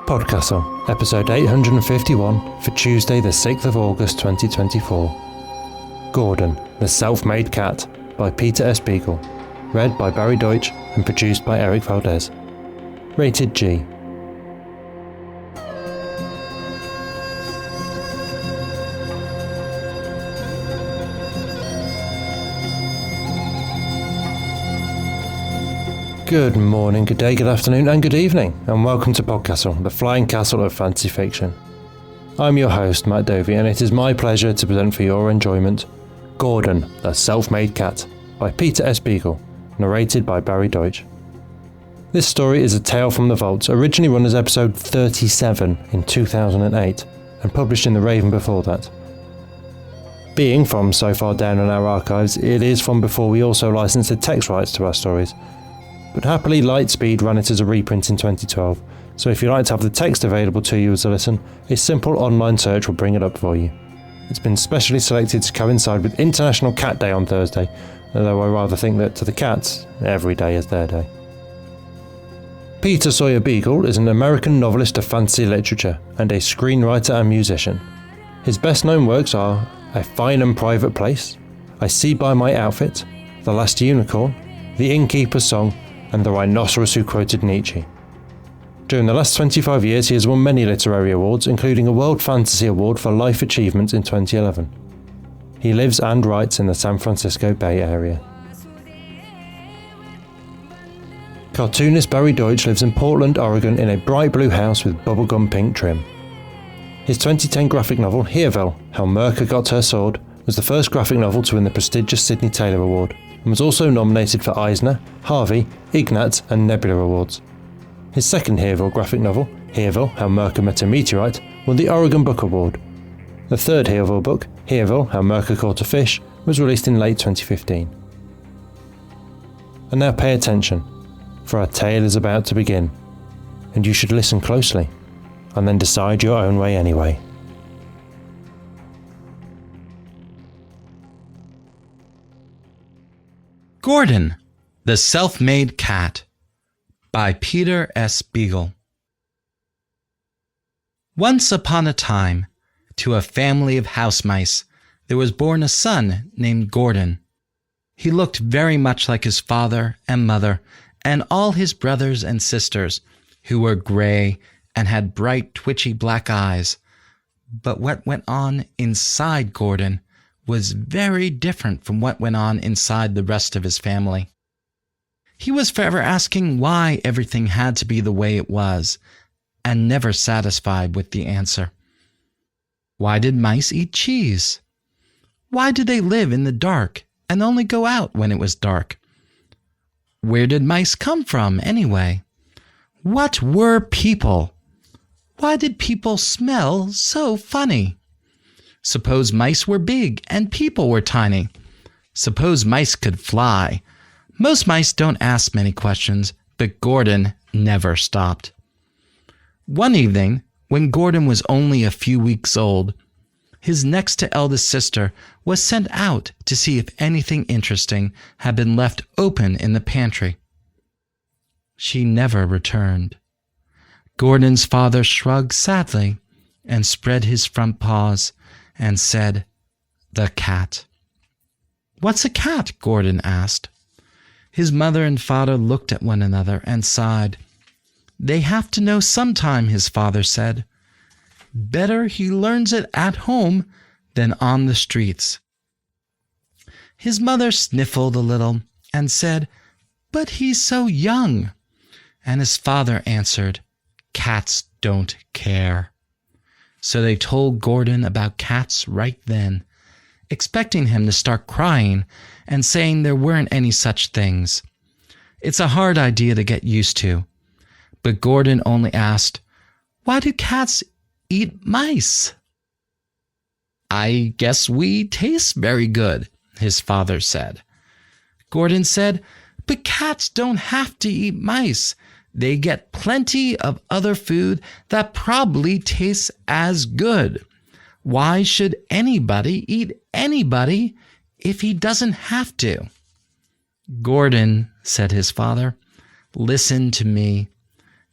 PodCastle, episode 851 for Tuesday the 6th of August 2024. Gordon, the Self-Made Cat by Peter S. Beagle. Read by Barry Deutsch and produced by Eric Valdes. Rated G. Good morning, good day, good afternoon and good evening, and welcome to PodCastle, the flying castle of fantasy fiction. I'm your host, Matt Dovey, and it is my pleasure to present for your enjoyment Gordon, the Self-Made Cat by Peter S. Beagle, narrated by Barry Deutsch. This story is a tale from the vaults, originally run as episode 37 in 2008 and published in The Raven before that. Being from so far down in our archives, it is from before we also licensed the text rights to our stories. But happily Lightspeed ran it as a reprint in 2012, so if you'd like to have the text available to you as a listen, a simple online search will bring it up for you. It's been specially selected to coincide with International Cat Day on Thursday, although I rather think that to the cats, every day is their day. Peter Sawyer Beagle is an American novelist of fantasy literature and a screenwriter and musician. His best known works are A Fine and Private Place, I See By My Outfit, The Last Unicorn, The Innkeeper's Song, and The Rhinoceros Who Quoted Nietzsche. During the last 25 years he has won many literary awards, including a World Fantasy Award for Life Achievement in 2011. He lives and writes in the San Francisco Bay Area. Cartoonist Barry Deutsch lives in Portland, Oregon in a bright blue house with bubblegum pink trim. His 2010 graphic novel, Hearville, How Merca Got Her Sword, was the first graphic novel to win the prestigious Sidney Taylor Award, and was also nominated for Eisner, Harvey, Ignatz and Nebula Awards. His second Hearville graphic novel, Hearville, How Merca Met a Meteorite, won the Oregon Book Award. The third Hearville book, Hearville, How Merca Caught a Fish, was released in late 2015. And now pay attention, for our tale is about to begin, and you should listen closely, and then decide your own way anyway. Gordon, the Self-Made Cat by Peter S. Beagle. Once upon a time, to a family of house mice, there was born a son named Gordon. He looked very much like his father and mother and all his brothers and sisters, who were gray and had bright, twitchy black eyes. But what went on inside Gordon was very different from what went on inside the rest of his family. He was forever asking why everything had to be the way it was, and never satisfied with the answer. Why did mice eat cheese? Why did they live in the dark and only go out when it was dark? Where did mice come from, anyway? What were people? Why did people smell so funny? Suppose mice were big and people were tiny. Suppose mice could fly. Most mice don't ask many questions, but Gordon never stopped. One evening, when Gordon was only a few weeks old, his next to eldest sister was sent out to see if anything interesting had been left open in the pantry. She never returned. Gordon's father shrugged sadly and spread his front paws and said, "The cat." "What's a cat?" Gordon asked. His mother and father looked at one another and sighed. "They have to know sometime," his father said. "Better he learns it at home than on the streets." His mother sniffled a little and said, "But he's so young." And his father answered, "Cats don't care." So they told Gordon about cats right then, expecting him to start crying and saying there weren't any such things. It's a hard idea to get used to, but Gordon only asked, "Why do cats eat mice?" "I guess we taste very good," his father said. Gordon said, "But cats don't have to eat mice. They get plenty of other food that probably tastes as good. Why should anybody eat anybody if he doesn't have to?" "Gordon," said his father, "listen to me.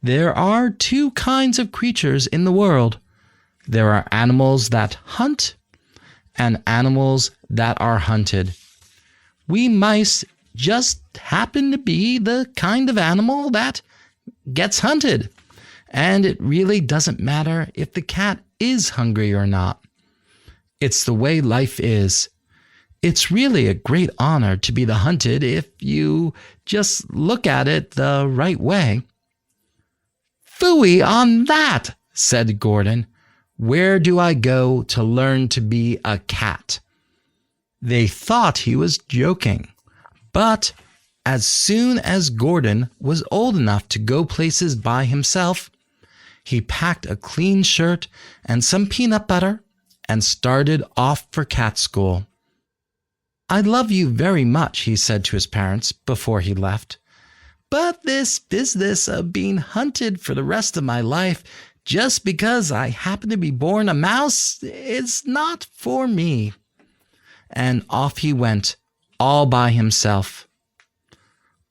There are two kinds of creatures in the world. There are animals that hunt and animals that are hunted. We mice just happen to be the kind of animal that gets hunted. And it really doesn't matter if the cat is hungry or not. It's the way life is. It's really a great honor to be the hunted if you just look at it the right way. "Phooey on that," said Gordon. "Where do I go to learn to be a cat?" They thought he was joking, but as soon as Gordon was old enough to go places by himself, he packed a clean shirt and some peanut butter and started off for cat school. "I love you very much," he said to his parents before he left. "But this business of being hunted for the rest of my life just because I happen to be born a mouse is not for me." And off he went, all by himself.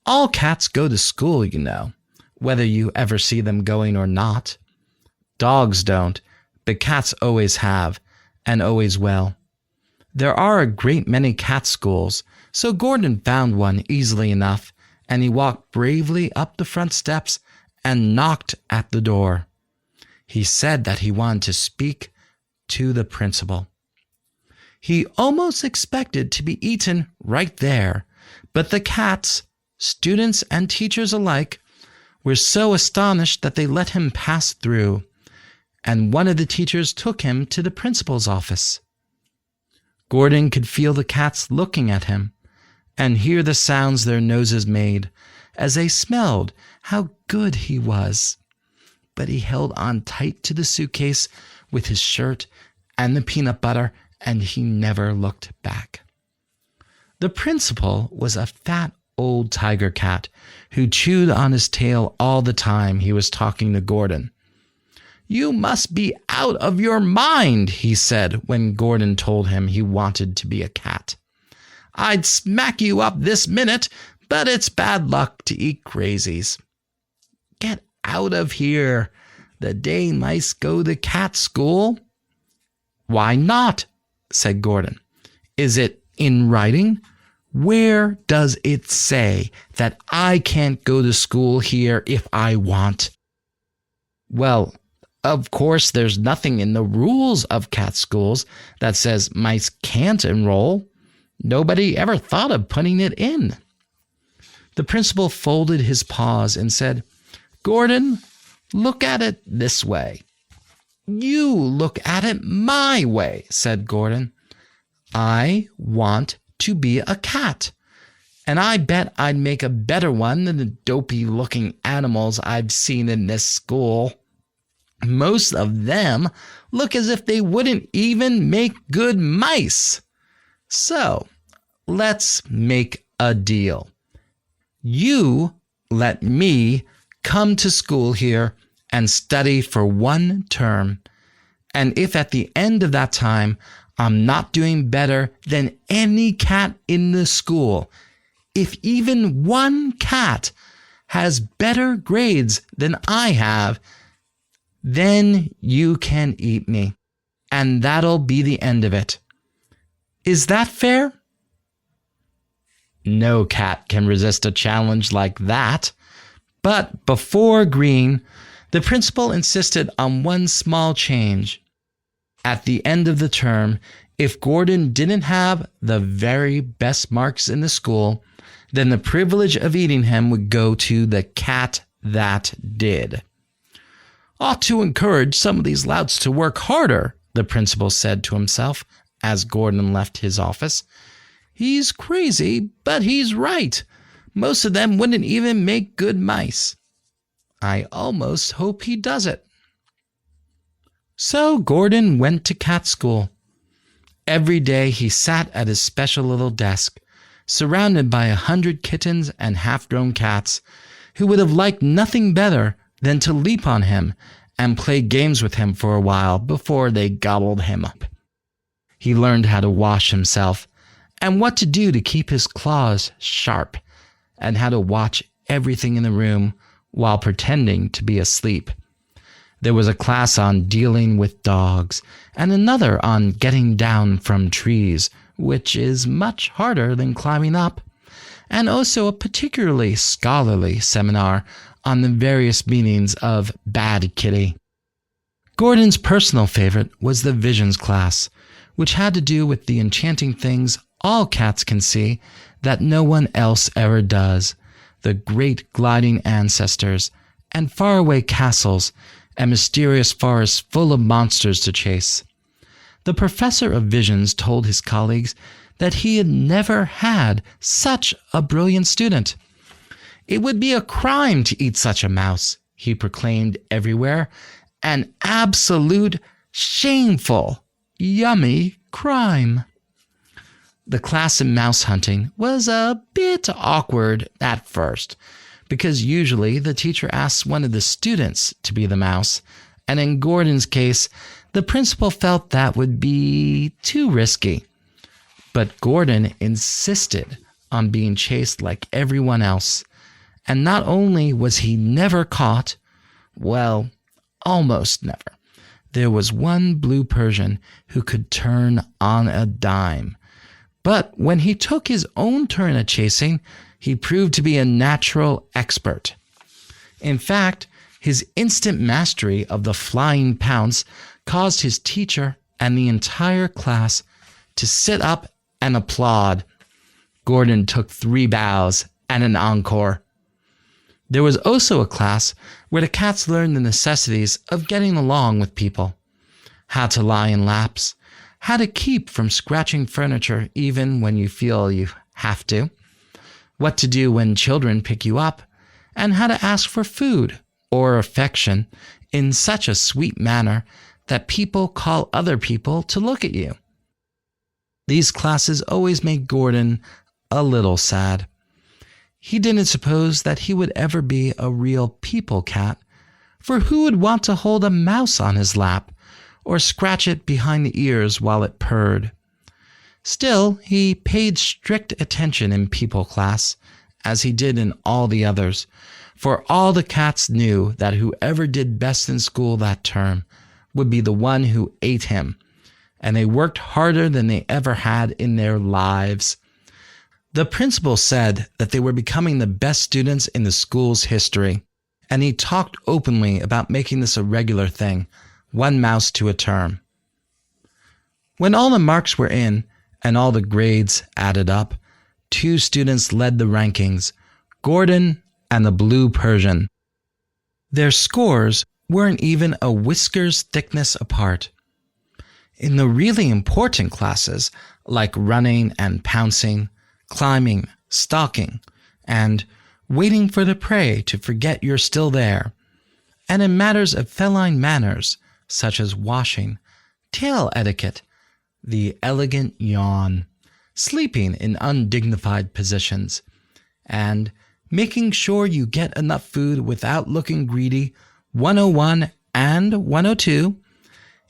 All cats go to school, you know, whether you ever see them going or not. Dogs don't, but cats always have, and always will. There are a great many cat schools, so Gordon found one easily enough, and he walked bravely up the front steps and knocked at the door. He said that he wanted to speak to the principal. He almost expected to be eaten right there, but the cats, students and teachers alike, were so astonished that they let him pass through, and one of the teachers took him to the principal's office. Gordon could feel the cats looking at him and hear the sounds their noses made as they smelled how good he was. But he held on tight to the suitcase with his shirt and the peanut butter, and he never looked back. The principal was a fat old tiger cat who chewed on his tail all the time he was talking to Gordon. "You must be out of your mind," he said when Gordon told him he wanted to be a cat. "I'd smack you up this minute, but it's bad luck to eat crazies. Get out of here the day mice go to cat school." "Why not?" said Gordon. "Is it in writing? Where does it say that I can't go to school here if I want?" "Well, of course, there's nothing in the rules of cat schools that says mice can't enroll. Nobody ever thought of putting it in." The principal folded his paws and said, "Gordon, look at it this way." "You look at it my way," said Gordon. "I want to be a cat, and I bet I'd make a better one than the dopey-looking animals I've seen in this school. Most of them look as if they wouldn't even make good mice. So, let's make a deal. You let me come to school here and study for 1 term. And if at the end of that time I'm not doing better than any cat in the school, if even one cat has better grades than I have, then you can eat me, and that'll be the end of it. Is that fair?" No cat can resist a challenge like that. But before agreeing, the principal insisted on one small change. At the end of the term, if Gordon didn't have the very best marks in the school, then the privilege of eating him would go to the cat that did. "Ought to encourage some of these louts to work harder," the principal said to himself as Gordon left his office. "He's crazy, but he's right. Most of them wouldn't even make good mice. I almost hope he does it." So Gordon went to cat school. Every day he sat at his special little desk, surrounded by 100 kittens and half-grown cats who would have liked nothing better than to leap on him and play games with him for a while before they gobbled him up. He learned how to wash himself and what to do to keep his claws sharp, and how to watch everything in the room while pretending to be asleep. There was a class on dealing with dogs, and another on getting down from trees, which is much harder than climbing up, and also a particularly scholarly seminar on the various meanings of bad kitty. Gordon's personal favorite was the visions class, which had to do with the enchanting things all cats can see that no one else ever does, the great gliding ancestors, and faraway castles, and mysterious forests full of monsters to chase. The professor of visions told his colleagues that he had never had such a brilliant student. It would be a crime to eat such a mouse, he proclaimed everywhere, an absolute, shameful, yummy crime. The class in mouse hunting was a bit awkward at first, because usually the teacher asks one of the students to be the mouse, and in Gordon's case, the principal felt that would be too risky. But Gordon insisted on being chased like everyone else, and not only was he never caught, well, almost never. There was one blue Persian who could turn on a dime. But when he took his own turn at chasing, he proved to be a natural expert. In fact, his instant mastery of the flying pounce caused his teacher and the entire class to sit up and applaud. Gordon took 3 bows and an encore. There was also a class where the cats learned the necessities of getting along with people, how to lie in laps, how to keep from scratching furniture even when you feel you have to, what to do when children pick you up, and how to ask for food or affection in such a sweet manner that people call other people to look at you. These classes always made Gordon a little sad. He didn't suppose that he would ever be a real people cat, for who would want to hold a mouse on his lap or scratch it behind the ears while it purred? Still, he paid strict attention in people class, as he did in all the others, for all the cats knew that whoever did best in school that term would be the one who ate him, and they worked harder than they ever had in their lives. The principal said that they were becoming the best students in the school's history, and he talked openly about making this a regular thing, 1 mouse to a term. When all the marks were in and all the grades added up, 2 students led the rankings, Gordon and the blue Persian. Their scores weren't even a whisker's thickness apart. In the really important classes, like running and pouncing, climbing, stalking, and waiting for the prey to forget you're still there, and in matters of feline manners, such as washing, tail etiquette, the elegant yawn, sleeping in undignified positions, and making sure you get enough food without looking greedy, 101 and 102,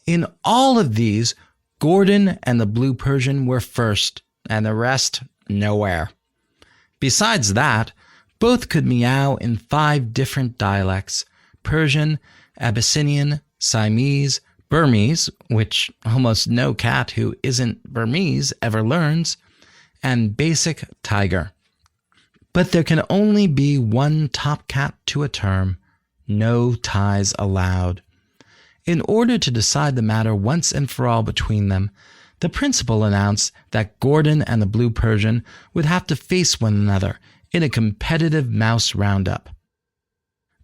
in all of these, Gordon and the blue Persian were first, and the rest nowhere. Besides that, both could meow in 5 different dialects: Persian, Abyssinian, Siamese, Burmese, which almost no cat who isn't Burmese ever learns, and basic tiger. But there can only be 1 top cat to a term, no ties allowed. In order to decide the matter once and for all between them, the principal announced that Gordon and the blue Persian would have to face one another in a competitive mouse roundup.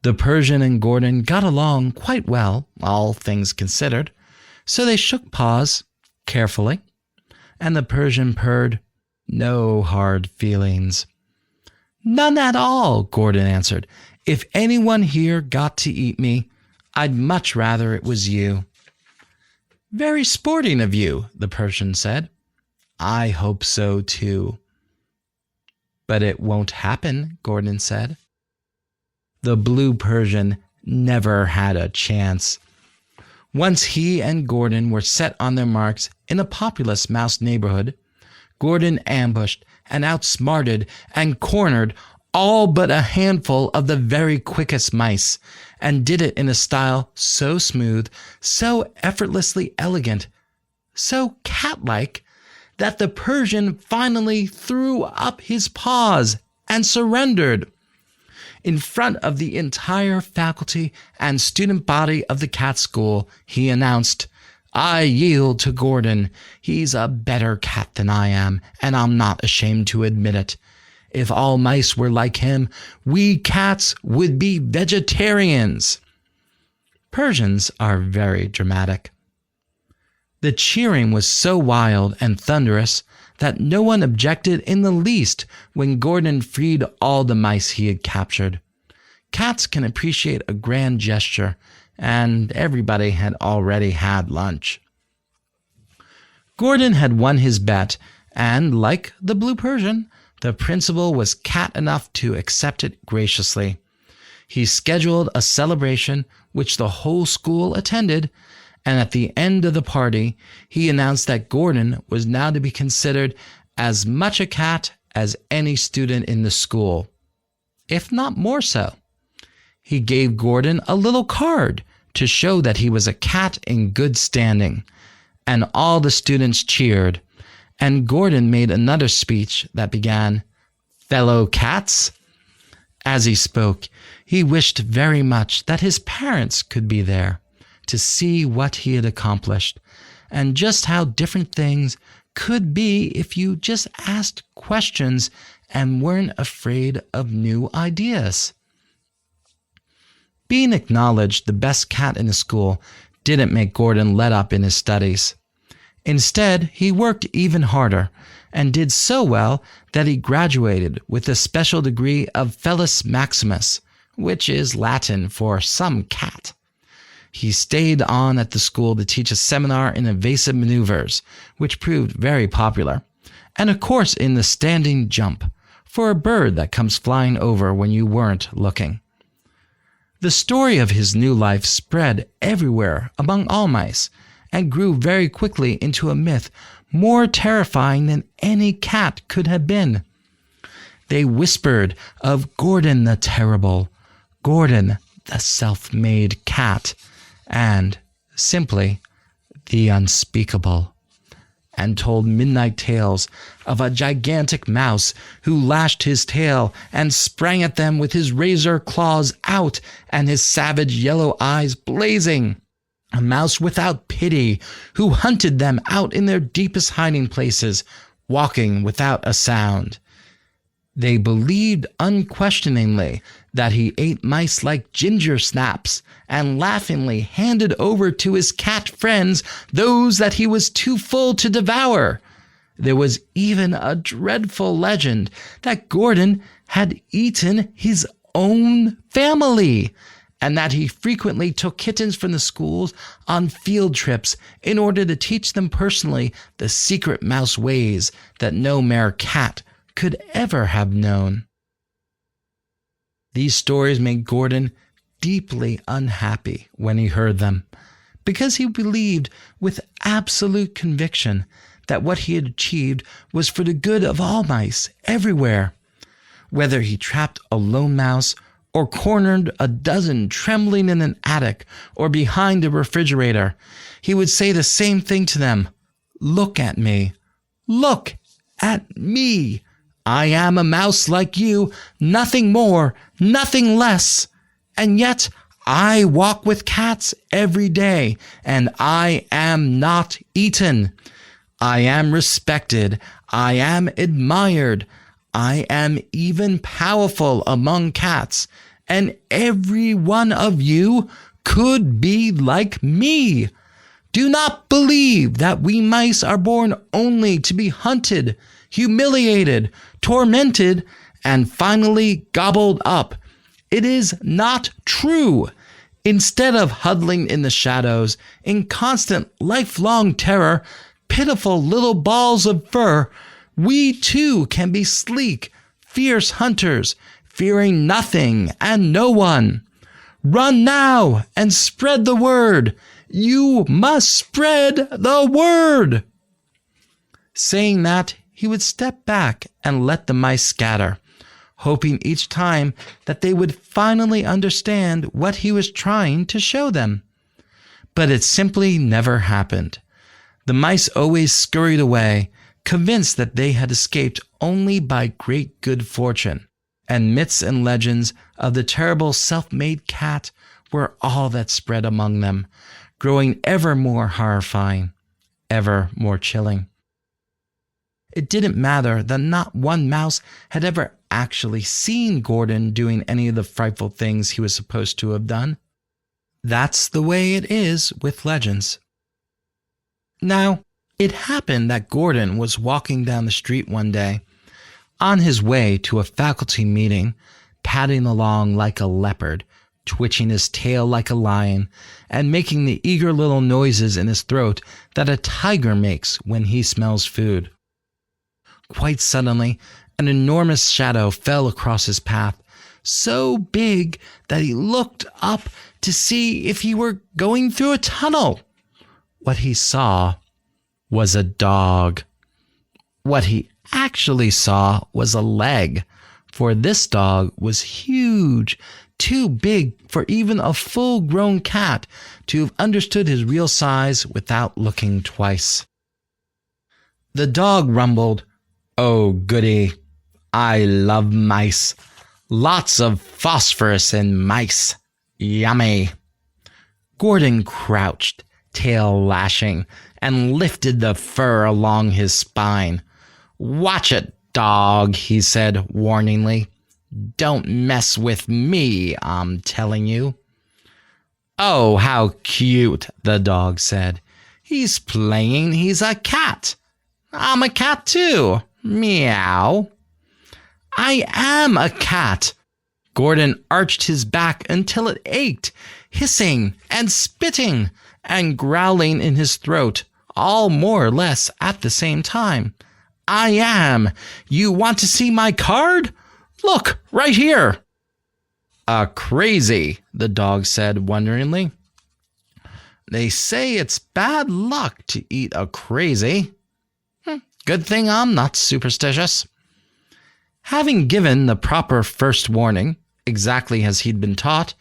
The Persian and Gordon got along quite well, all things considered, so they shook paws carefully, and the Persian purred, "No hard feelings." "None at all," Gordon answered. "If anyone here got to eat me, I'd much rather it was you." "Very sporting of you," the Persian said. "I hope so too." "But it won't happen," Gordon said. The blue Persian never had a chance. Once he and Gordon were set on their marks in a populous mouse neighborhood, Gordon ambushed and outsmarted and cornered all but a handful of the very quickest mice, and did it in a style so smooth, so effortlessly elegant, so cat-like, that the Persian finally threw up his paws and surrendered. In front of the entire faculty and student body of the cat school, he announced, "I yield to Gordon. He's a better cat than I am, and I'm not ashamed to admit it. If all mice were like him, we cats would be vegetarians." Persians are very dramatic. The cheering was so wild and thunderous that no one objected in the least when Gordon freed all the mice he had captured. Cats can appreciate a grand gesture, and everybody had already had lunch. Gordon had won his bet, and like the Blue Persian, the principal was cat enough to accept it graciously. He scheduled a celebration which the whole school attended, and at the end of the party, he announced that Gordon was now to be considered as much a cat as any student in the school, if not more so. He gave Gordon a little card to show that he was a cat in good standing, and all the students cheered, and Gordon made another speech that began, "Fellow cats." As he spoke, he wished very much that his parents could be there to see what he had accomplished, and just how different things could be if you just asked questions and weren't afraid of new ideas. Being acknowledged the best cat in the school didn't make Gordon let up in his studies. Instead, he worked even harder and did so well that he graduated with a special degree of Felis Maximus, which is Latin for some cat. He stayed on at the school to teach a seminar in evasive maneuvers, which proved very popular, and a course in the standing jump, for a bird that comes flying over when you weren't looking. The story of his new life spread everywhere among all mice, and grew very quickly into a myth more terrifying than any cat could have been. They whispered of Gordon the Terrible, Gordon the Self-Made Cat, and, simply, the Unspeakable, and told midnight tales of a gigantic mouse who lashed his tail and sprang at them with his razor claws out and his savage yellow eyes blazing. A mouse without pity who hunted them out in their deepest hiding places, walking without a sound. They believed unquestioningly that he ate mice like ginger snaps and laughingly handed over to his cat friends those that he was too full to devour. There was even a dreadful legend that Gordon had eaten his own family, and that he frequently took kittens from the schools on field trips in order to teach them personally the secret mouse ways that no mere cat could ever have known. These stories made Gordon deeply unhappy when he heard them, because he believed with absolute conviction that what he had achieved was for the good of all mice everywhere. Whether he trapped a lone mouse or cornered a dozen trembling in an attic or behind a refrigerator, he would say the same thing to them. "Look at me. Look at me. I am a mouse like you, nothing more, nothing less. And yet I walk with cats every day, and I am not eaten. I am respected. I am admired. I am even powerful among cats, and every one of you could be like me. Do not believe that we mice are born only to be hunted, humiliated, tormented, and finally gobbled up. It is not true. Instead of huddling in the shadows, in constant lifelong terror, pitiful little balls of fur, we too can be sleek, fierce hunters, fearing nothing and no one. Run now and spread the word. You must spread the word." Saying that, he would step back and let the mice scatter, hoping each time that they would finally understand what he was trying to show them. But it simply never happened. The mice always scurried away, convinced that they had escaped only by great good fortune, and myths and legends of the terrible self-made cat were all that spread among them, growing ever more horrifying, ever more chilling. It didn't matter that not one mouse had ever actually seen Gordon doing any of the frightful things he was supposed to have done. That's the way it is with legends. Now, it happened that Gordon was walking down the street one day, on his way to a faculty meeting, padding along like a leopard, twitching his tail like a lion, and making the eager little noises in his throat that a tiger makes when he smells food. Quite suddenly, an enormous shadow fell across his path, so big that he looked up to see if he were going through a tunnel. What he saw was a dog. What he actually saw was a leg, for this dog was huge, too big for even a full-grown cat to have understood his real size without looking twice. The dog rumbled, "Oh, goody. I love mice. Lots of phosphorus in mice. Yummy." Gordon crouched, tail lashing, and lifted the fur along his spine. "Watch it, dog," he said warningly. "Don't mess with me, I'm telling you." "Oh, how cute," the dog said. "He's playing he's a cat. I'm a cat too. Meow." "I am a cat." Gordon arched his back until it ached, hissing and spitting and growling in his throat, all more or less at the same time. "I am. You want to see my card? Look, right here." "A crazy," the dog said wonderingly. "They say it's bad luck to eat a crazy. Good thing I'm not superstitious." Having given the proper first warning, exactly as he'd been taught,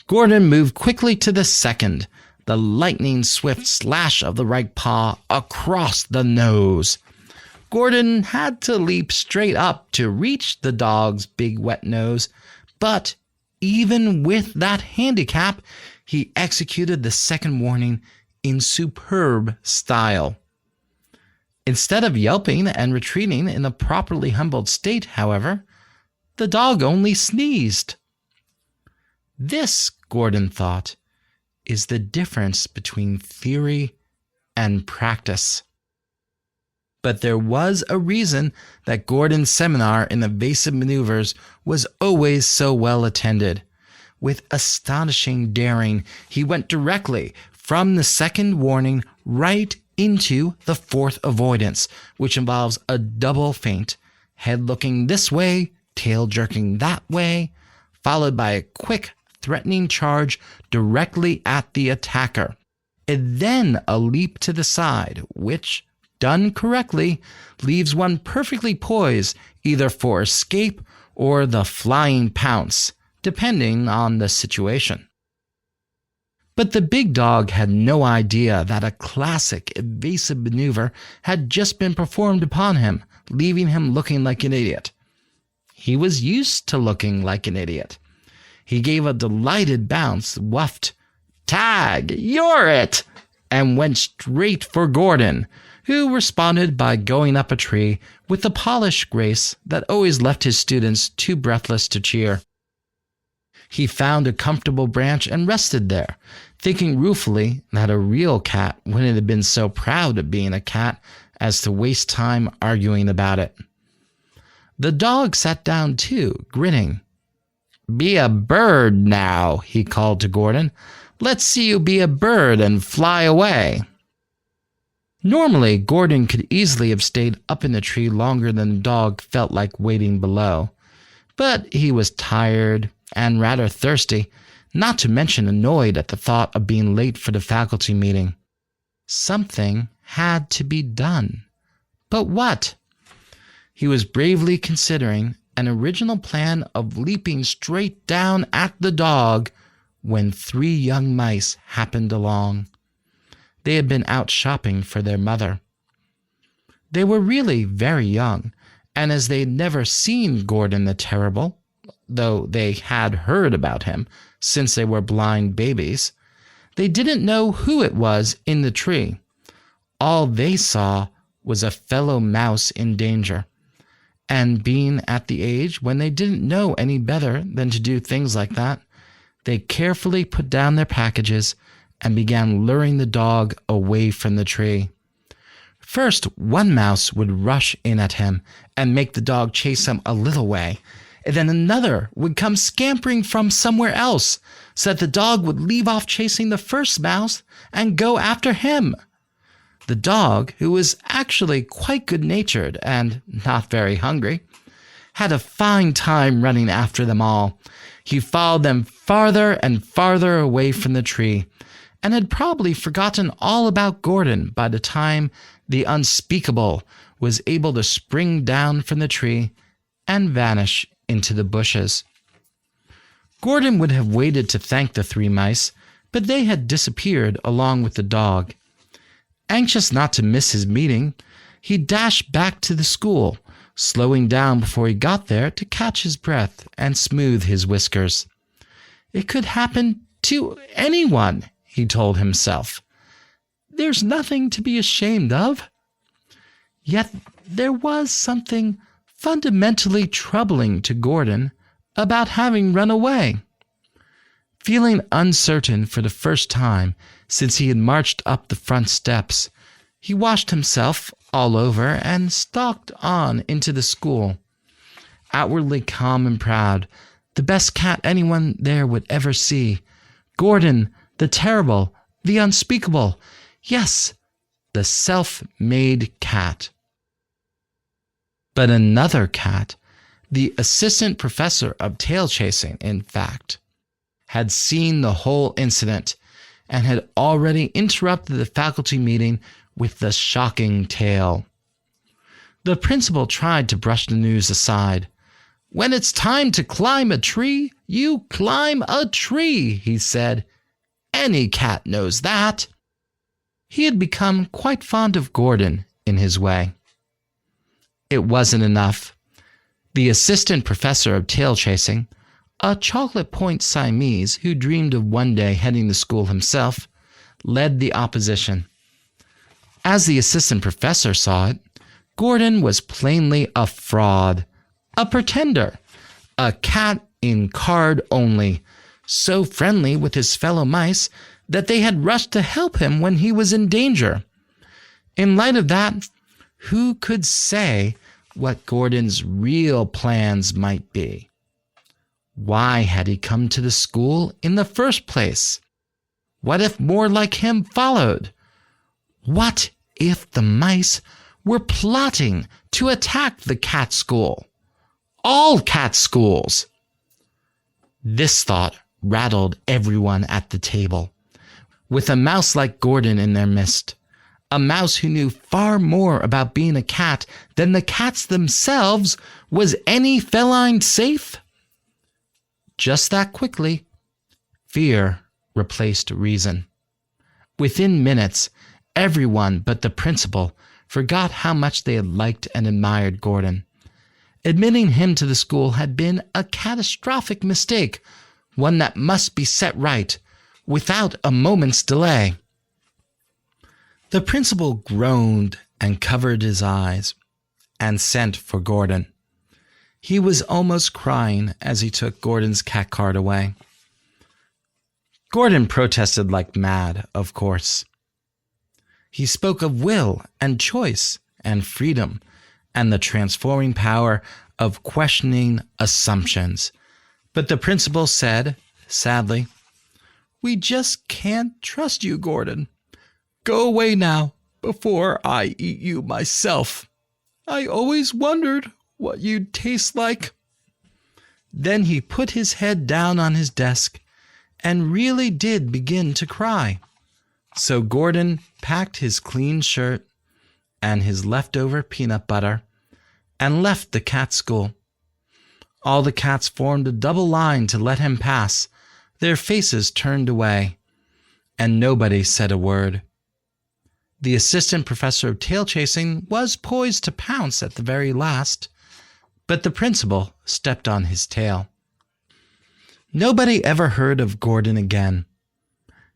Gordon moved quickly to the second, the lightning-swift slash of the right paw across the nose. Gordon had to leap straight up to reach the dog's big wet nose, but even with that handicap, he executed the second warning in superb style. Instead of yelping and retreating in a properly humbled state, however, the dog only sneezed. This, Gordon thought, is the difference between theory and practice. But there was a reason that Gordon's seminar in evasive maneuvers was always so well attended. With astonishing daring, he went directly from the second warning right into the fourth avoidance, which involves a double feint, head looking this way, tail jerking that way, followed by a quick, threatening charge directly at the attacker, and then a leap to the side, which, done correctly, leaves one perfectly poised either for escape or the flying pounce, depending on the situation. But the big dog had no idea that a classic evasive maneuver had just been performed upon him, leaving him looking like an idiot. He was used to looking like an idiot. He gave a delighted bounce, wuffed, "Tag, you're it!" and went straight for Gordon, who responded by going up a tree with the polished grace that always left his students too breathless to cheer. He found a comfortable branch and rested there, thinking ruefully that a real cat wouldn't have been so proud of being a cat as to waste time arguing about it. The dog sat down too, grinning. "Be a bird now," he called to Gordon. "Let's see you be a bird and fly away." Normally, Gordon could easily have stayed up in the tree longer than the dog felt like waiting below. But he was tired and rather thirsty, not to mention annoyed at the thought of being late for the faculty meeting. Something had to be done. But what? He was bravely considering an original plan of leaping straight down at the dog when 3 young mice happened along. They had been out shopping for their mother. They were really very young, and as they had never seen Gordon the Terrible, though they had heard about him since they were blind babies, they didn't know who it was in the tree. All they saw was a fellow mouse in danger. And being at the age when they didn't know any better than to do things like that, they carefully put down their packages and began luring the dog away from the tree. First, one mouse would rush in at him and make the dog chase him a little way, and then another would come scampering from somewhere else, so that the dog would leave off chasing the first mouse and go after him. The dog, who was actually quite good-natured and not very hungry, had a fine time running after them all. He followed them farther and farther away from the tree, and had probably forgotten all about Gordon by the time the unspeakable was able to spring down from the tree and vanish into the bushes. Gordon would have waited to thank the 3 mice, but they had disappeared along with the dog. Anxious not to miss his meeting, he dashed back to the school, slowing down before he got there to catch his breath and smooth his whiskers. It could happen to anyone, he told himself. There's nothing to be ashamed of. Yet there was something fundamentally troubling to Gordon about having run away. Feeling uncertain for the first time since he had marched up the front steps, he washed himself all over and stalked on into the school. Outwardly calm and proud, the best cat anyone there would ever see. Gordon, the Terrible, the Unspeakable. Yes, the self-made cat. But another cat, the assistant professor of tail chasing, in fact, had seen the whole incident and had already interrupted the faculty meeting with the shocking tale. The principal tried to brush the news aside. "When it's time to climb a tree, you climb a tree," he said. "Any cat knows that." He had become quite fond of Gordon in his way. It wasn't enough. The assistant professor of tail chasing, a chocolate point Siamese who dreamed of one day heading the school himself, led the opposition. As the assistant professor saw it, Gordon was plainly a fraud, a pretender, a cat in card only, so friendly with his fellow mice that they had rushed to help him when he was in danger. In light of that, who could say what Gordon's real plans might be? Why had he come to the school in the first place? What if more like him followed? What if the mice were plotting to attack the cat school? All cat schools! This thought rattled everyone at the table. With a mouse like Gordon in their midst, a mouse who knew far more about being a cat than the cats themselves, was any feline safe? Just that quickly, fear replaced reason. Within minutes, everyone but the principal forgot how much they had liked and admired Gordon. Admitting him to the school had been a catastrophic mistake, one that must be set right without a moment's delay. The principal groaned and covered his eyes and sent for Gordon. He was almost crying as he took Gordon's cat card away. Gordon protested like mad, of course. He spoke of will and choice and freedom and the transforming power of questioning assumptions. But the principal said, sadly, "We just can't trust you, Gordon. Go away now before I eat you myself. I always wondered what you'd taste like." Then he put his head down on his desk and really did begin to cry. So Gordon packed his clean shirt and his leftover peanut butter and left the cat school. All the cats formed a double line to let him pass, their faces turned away, and nobody said a word. The assistant professor of tail chasing was poised to pounce at the very last, but the principal stepped on his tail. Nobody ever heard of Gordon again.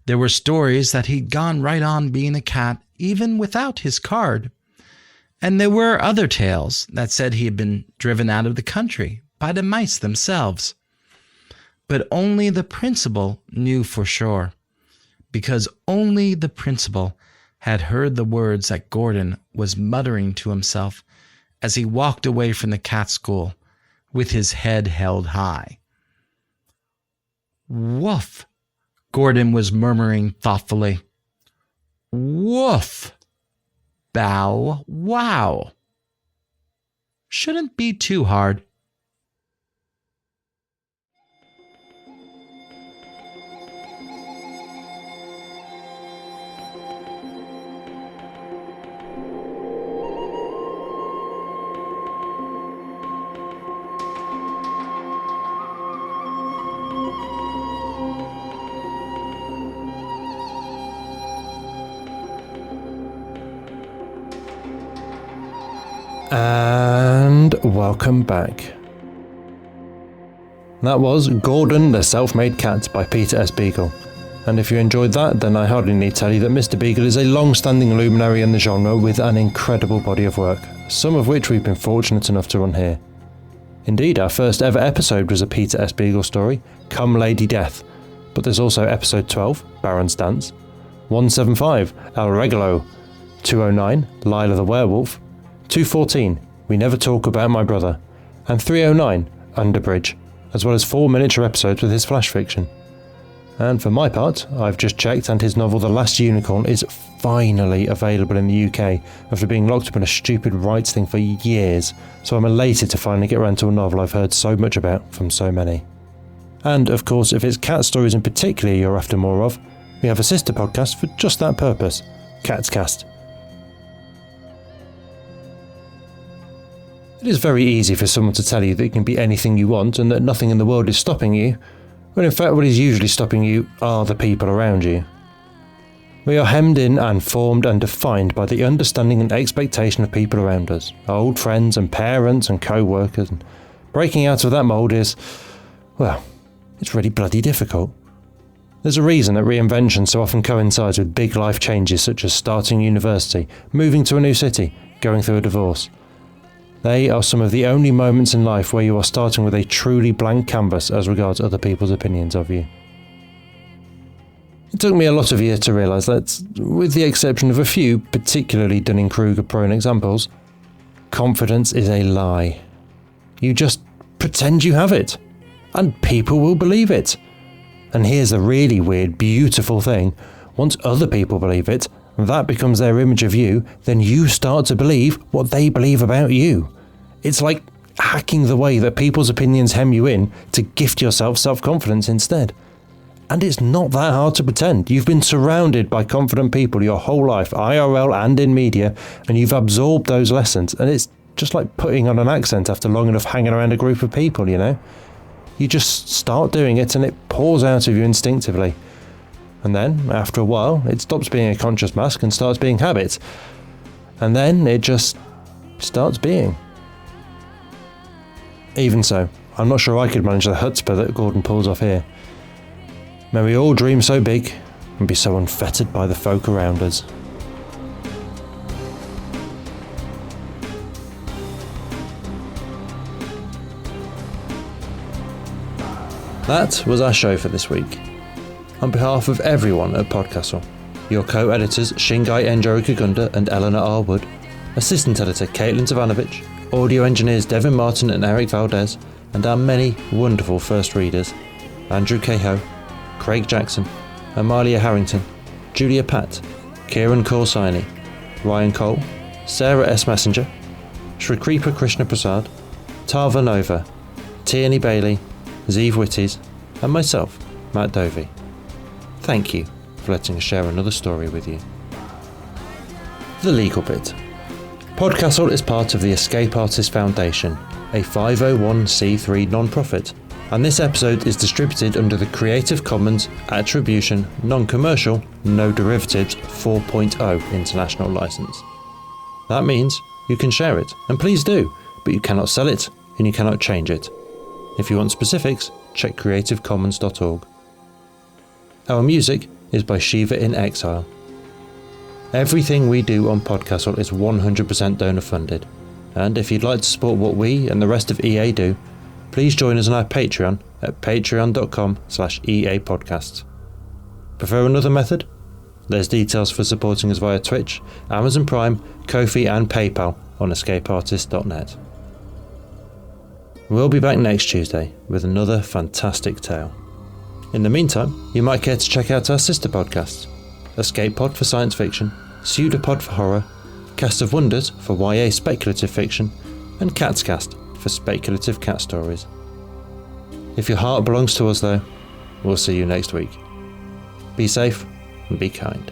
There were stories that he'd gone right on being a cat even without his card. And there were other tales that said he had been driven out of the country by the mice themselves. But only the principal knew for sure, because only the principal had heard the words that Gordon was muttering to himself as he walked away from the cat school with his head held high. "Woof," Gordon was murmuring thoughtfully. "Woof. Bow wow. Shouldn't be too hard." And welcome back. That was Gordon the Self-Made Cat by Peter S. Beagle. And if you enjoyed that, then I hardly need to tell you that Mr. Beagle is a long-standing luminary in the genre with an incredible body of work, some of which we've been fortunate enough to run here. Indeed, our first ever episode was a Peter S. Beagle story, Come Lady Death, but there's also episode 12, Baron's Dance, 175, El Regalo, 209, Lila the Werewolf, 214, We Never Talk About My Brother, and 309, Underbridge, as well as 4 miniature episodes with his flash fiction. And for my part, I've just checked and his novel The Last Unicorn is finally available in the UK after being locked up in a stupid rights thing for years, so I'm elated to finally get around to a novel I've heard so much about from so many. And of course, if it's cat stories in particular you're after more of, we have a sister podcast for just that purpose, Cat's Cast. It is very easy for someone to tell you that you can be anything you want and that nothing in the world is stopping you, when in fact what is usually stopping you are the people around you. We are hemmed in and formed and defined by the understanding and expectation of people around us, old friends and parents and co-workers, and breaking out of that mould is, well, it's really bloody difficult. There's a reason that reinvention so often coincides with big life changes such as starting university, moving to a new city, going through a divorce. They are some of the only moments in life where you are starting with a truly blank canvas as regards other people's opinions of you. It took me a lot of years to realise that, with the exception of a few particularly Dunning-Kruger-prone examples, confidence is a lie. You just pretend you have it, and people will believe it. And here's the really weird, beautiful thing. Once other people believe it, that becomes their image of you, then you start to believe what they believe about you. It's like hacking the way that people's opinions hem you in to gift yourself self-confidence instead. And it's not that hard to pretend. You've been surrounded by confident people your whole life, IRL and in media, and you've absorbed those lessons, and it's just like putting on an accent after long enough hanging around a group of people, you know? You just start doing it and it pours out of you instinctively. And then, after a while, it stops being a conscious mask and starts being habit. And then it just starts being. Even so, I'm not sure I could manage the chutzpah that Gordon pulls off here. May we all dream so big and be so unfettered by the folk around us. That was our show for this week. On behalf of everyone at PodCastle, your co-editors Shingai Njorikagunda and Eleanor R. Wood, assistant editor Caitlin Zavanovich, audio engineers Devin Martin and Eric Valdes, and our many wonderful first readers, Andrew Cahoe, Craig Jackson, Amalia Harrington, Julia Patt, Kieran Corsaini, Ryan Cole, Sarah S. Messenger, Shrikripa Krishna Prasad, Tava Nova, Tierney Bailey, Zeev Witties, and myself, Matt Dovey. Thank you for letting us share another story with you. The legal bit. PodCastle is part of the Escape Artist Foundation, a 501c3 non-profit, and this episode is distributed under the Creative Commons Attribution Non-Commercial No Derivatives 4.0 international license. That means you can share it, and please do, but you cannot sell it and you cannot change it. If you want specifics, check creativecommons.org. Our music is by Shiva in Exile. Everything we do on PodCastle is 100% donor funded, and if you'd like to support what we and the rest of EA do, please join us on our Patreon at patreon.com/EApodcasts. Prefer another method? There's details for supporting us via Twitch, Amazon Prime, Ko-fi and PayPal on escapeartist.net. We'll be back next Tuesday with another fantastic tale. In the meantime, you might care to check out our sister podcasts: Escape Pod for science fiction, Pseudopod for horror, Cast of Wonders for YA speculative fiction, and Catscast for speculative cat stories. If your heart belongs to us though, we'll see you next week. Be safe and be kind.